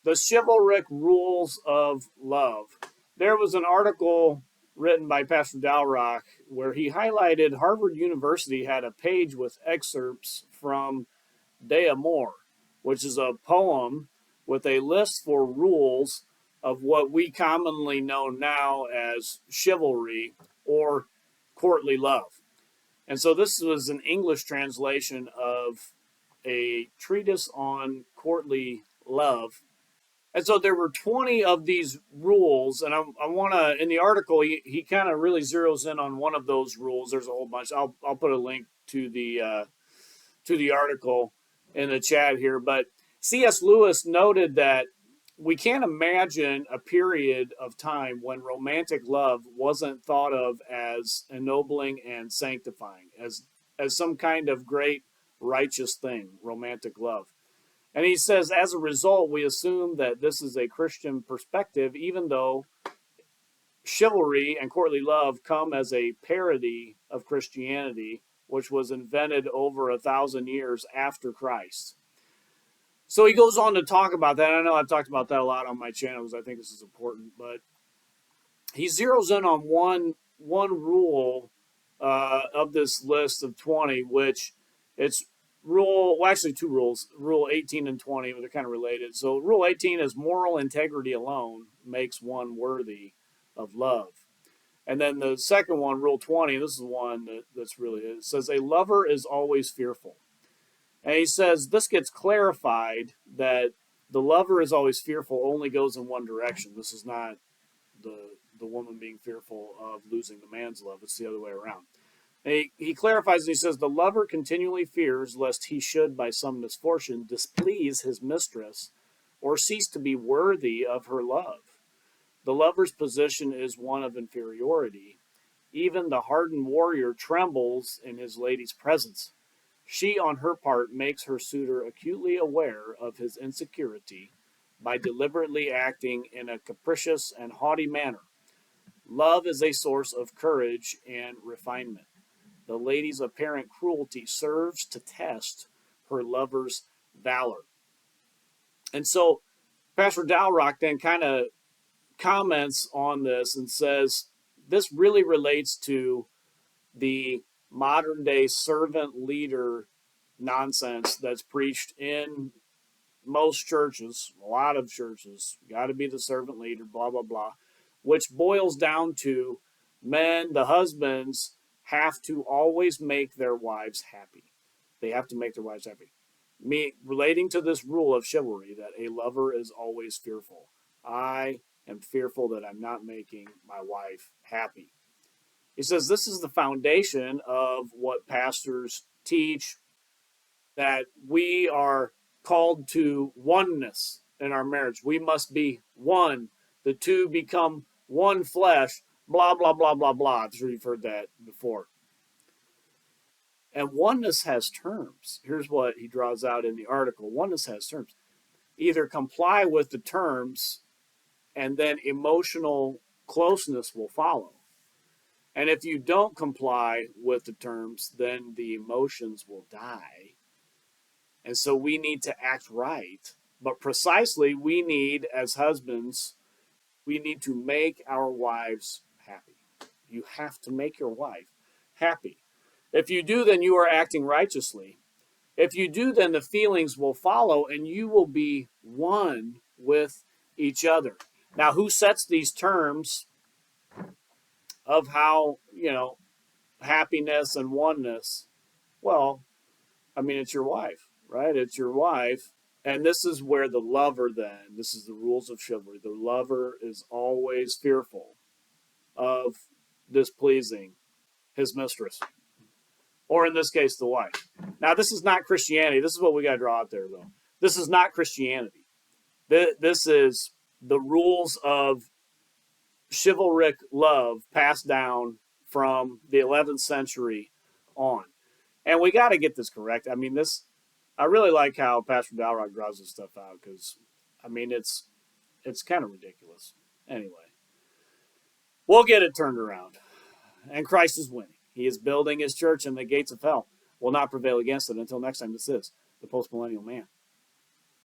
The chivalric rules of love. There was an article written by Pastor Dalrock where he highlighted Harvard University had a page with excerpts from De Amor, which is a poem with a list for rules of what we commonly know now as chivalry or courtly love. And so this was an English translation of a treatise on courtly love. And so there were 20 of these rules, and I want to, in the article, he kind of really zeroes in on one of those rules. There's a whole bunch. I'll put a link to the article in the chat here. But C.S. Lewis noted that we can't imagine a period of time when romantic love wasn't thought of as ennobling and sanctifying, as some kind of great righteous thing, romantic love. And he says, as a result, we assume that this is a Christian perspective, even though chivalry and courtly love come as a parody of Christianity, which was invented over 1,000 years after Christ. So he goes on to talk about that. I know I've talked about that a lot on my channel because I think this is important, but he zeroes in on one rule of this list of 20, which it's actually two rules, Rule 18 and 20, but they're kind of related. So Rule 18 is moral integrity alone makes one worthy of love. And then the second one, Rule 20, this is the one that's really, it says, a lover is always fearful. And he says this gets clarified that the lover is always fearful only goes in one direction. This is not the woman being fearful of losing the man's love. It's the other way around. He clarifies and he says, the lover continually fears lest he should, by some misfortune, displease his mistress or cease to be worthy of her love. The lover's position is one of inferiority. Even the hardened warrior trembles in his lady's presence. She, on her part, makes her suitor acutely aware of his insecurity by deliberately acting in a capricious and haughty manner. Love is a source of courage and refinement. The lady's apparent cruelty serves to test her lover's valor. And so Pastor Dalrock then kind of comments on this and says this really relates to the modern day servant leader nonsense that's preached in most churches, a lot of churches. You got to be the servant leader, blah, blah, blah, which boils down to men, the husbands, have to always make their wives happy. They have to make their wives happy. Relating to this rule of chivalry that a lover is always fearful. I am fearful that I'm not making my wife happy. He says this is the foundation of what pastors teach, that we are called to oneness in our marriage. We must be one. The two become one flesh, blah, blah, blah, blah, blah. I'm sure you've heard that before. And oneness has terms. Here's what he draws out in the article. Oneness has terms. Either comply with the terms, and then emotional closeness will follow. And if you don't comply with the terms, then the emotions will die. And so we need to act right. But precisely, we need, as husbands, we need to make our wives happy. You have to make your wife happy. If you do, then you are acting righteously. If you do, then the feelings will follow and you will be one with each other. Now, who sets these terms of how, happiness and oneness? Well, I mean, it's your wife, right? It's your wife. And this is where the lover then, this is the rules of chivalry. The lover is always fearful of displeasing his mistress, or in this case, the wife. Now, this is not Christianity. This is what we got to draw out there, though. This is not Christianity. This is the rules of chivalric love passed down from the 11th century on. And we got to get this correct. I mean, I really like how Pastor Dalrock draws this stuff out because, I mean, it's kind of ridiculous. Anyway, we'll get it turned around. And Christ is winning. He is building his church, and the gates of hell will not prevail against it. Until next time, this is the Postmillennial Man.